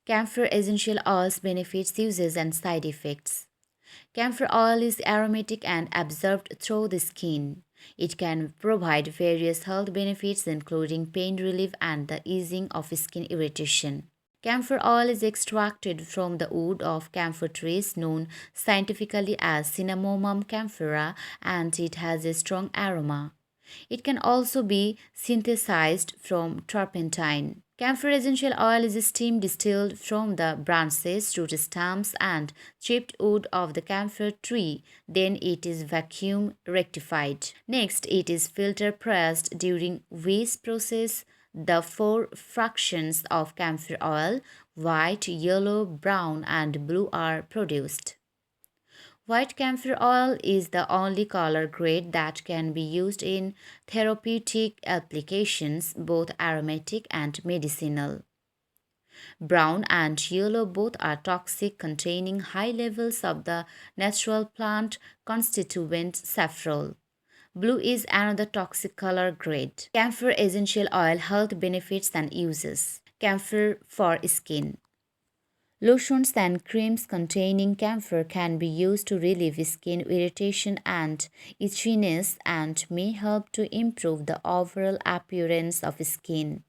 Camphor essential oils benefits, uses, and side effects. Camphor oil is aromatic and absorbed through the skin. It can provide various health benefits, including pain relief and the easing of skin irritation. Camphor oil is extracted from the wood of camphor trees, known scientifically as Cinnamomum camphora, and it has a strong aroma. It can also be synthesized from turpentine. Camphor essential oil is steam distilled from the branches, root stems, and chipped wood of the camphor tree. Then it is vacuum rectified. Next, it is filter pressed, during which process the four fractions of camphor oil, white, yellow, brown, and blue, are produced. White camphor oil is the only color grade that can be used in therapeutic applications, both aromatic and medicinal. Brown and yellow both are toxic, containing high levels of the natural plant constituent saffrol. Blue is another toxic color grade. Camphor essential oil health benefits and uses. Camphor for skin. Lotions and creams containing camphor can be used to relieve skin irritation and itchiness and may help to improve the overall appearance of skin.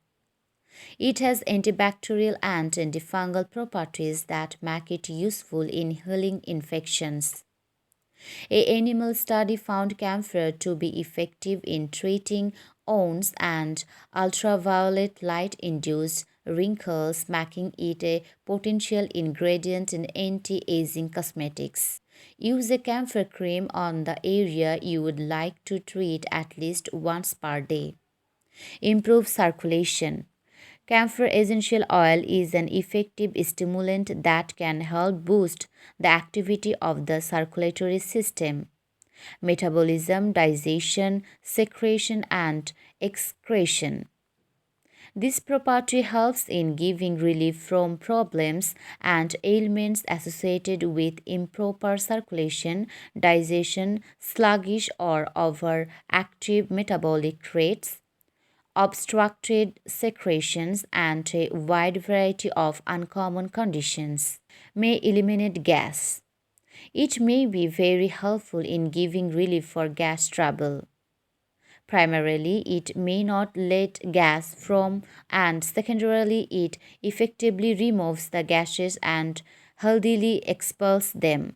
It has antibacterial and antifungal properties that make it useful in healing infections. A animal study found camphor to be effective in treating wounds and ultraviolet light induced wrinkles, making it a potential ingredient in anti aging cosmetics. Use a camphor cream on the area you would like to treat at least once per day. Improve circulation. Camphor essential oil is an effective stimulant that can help boost the activity of the circulatory system, metabolism, digestion, secretion, and excretion. This property helps in giving relief from problems and ailments associated with improper circulation, digestion, sluggish or overactive metabolic traits, obstructed secretions, and a wide variety of uncommon conditions. May eliminate gas. It may be very helpful in giving relief for gas trouble. Primarily, it may not let gas from, and secondarily, it effectively removes the gases and healthily expels them.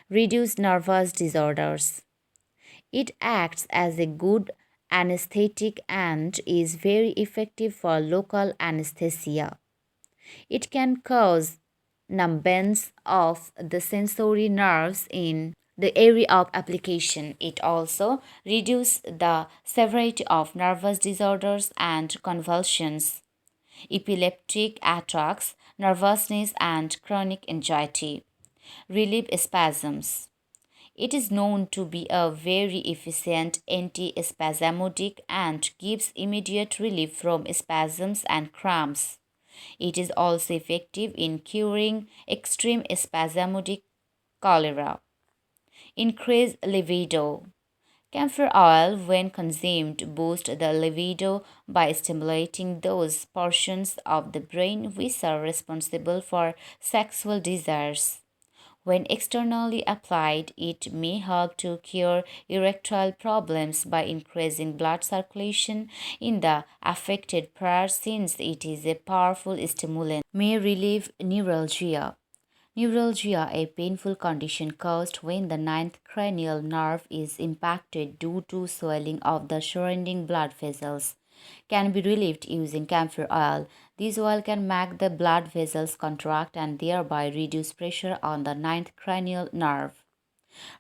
Reduce nervous disorders. It acts as a good anesthetic and is very effective for local anesthesia. It can cause numbness of the sensory nerves in the area of application. It also reduces the severity of nervous disorders and convulsions, epileptic attacks, nervousness, and chronic anxiety. Relieve spasms. It is known to be a very efficient antispasmodic and gives immediate relief from spasms and cramps. It is also effective in curing extreme spasmodic cholera. Increase libido. Camphor oil, when consumed, boosts the libido by stimulating those portions of the brain which are responsible for sexual desires. When externally applied, it may help to cure erectile problems by increasing blood circulation in the affected part since it is a powerful stimulant. May relieve neuralgia. Neuralgia, a painful condition caused when the ninth cranial nerve is impacted due to swelling of the surrounding blood vessels, can be relieved using camphor oil. This oil can make the blood vessels contract and thereby reduce pressure on the ninth cranial nerve.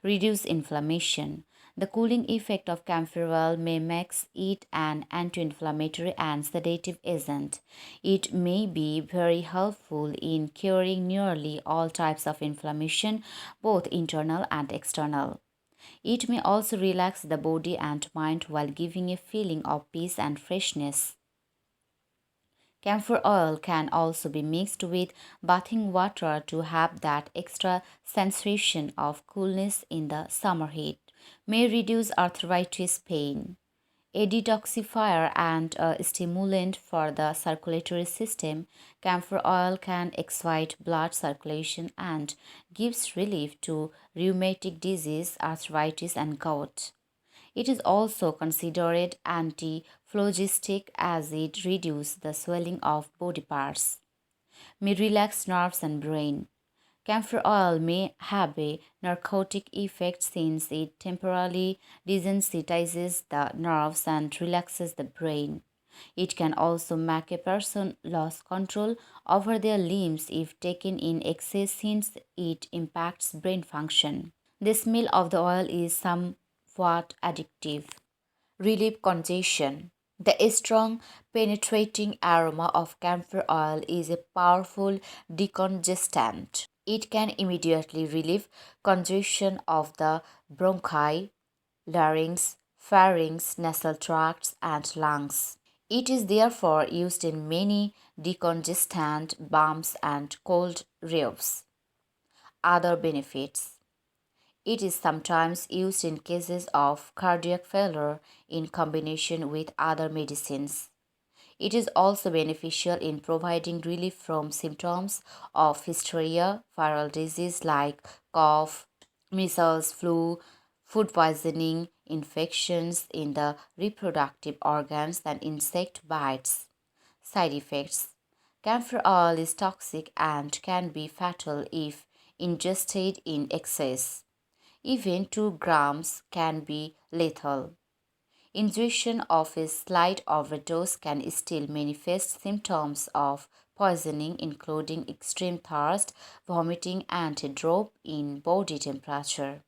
Reduce inflammation. The cooling effect of camphor oil may make it an anti-inflammatory and sedative agent. It may be very helpful in curing nearly all types of inflammation, both internal and external. It may also relax the body and mind while giving a feeling of peace and freshness. Camphor oil can also be mixed with bathing water to have that extra sensation of coolness in the summer heat. May reduce arthritis pain. A detoxifier and a stimulant for the circulatory system, camphor oil can excite blood circulation and gives relief to rheumatic disease, arthritis, and gout. It is also considered antiphlogistic as it reduces the swelling of body parts, may relax nerves and brain. Camphor oil may have a narcotic effect since it temporarily desensitizes the nerves and relaxes the brain. It can also make a person lose control over their limbs if taken in excess since it impacts brain function. The smell of the oil is somewhat addictive. Relieve congestion. The strong, penetrating aroma of camphor oil is a powerful decongestant. It can immediately relieve congestion of the bronchi, larynx, pharynx, nasal tracts, and lungs. It is therefore used in many decongestant balms and cold reves. Other benefits. It is sometimes used in cases of cardiac failure in combination with other medicines. It is also beneficial in providing relief from symptoms of hysteria, viral disease like cough, measles, flu, food poisoning, infections in the reproductive organs, and insect bites. Side effects. Camphor oil is toxic and can be fatal if ingested in excess. Even 2 grams can be lethal. Ingestion of a slight overdose can still manifest symptoms of poisoning, including extreme thirst, vomiting, and a drop in body temperature.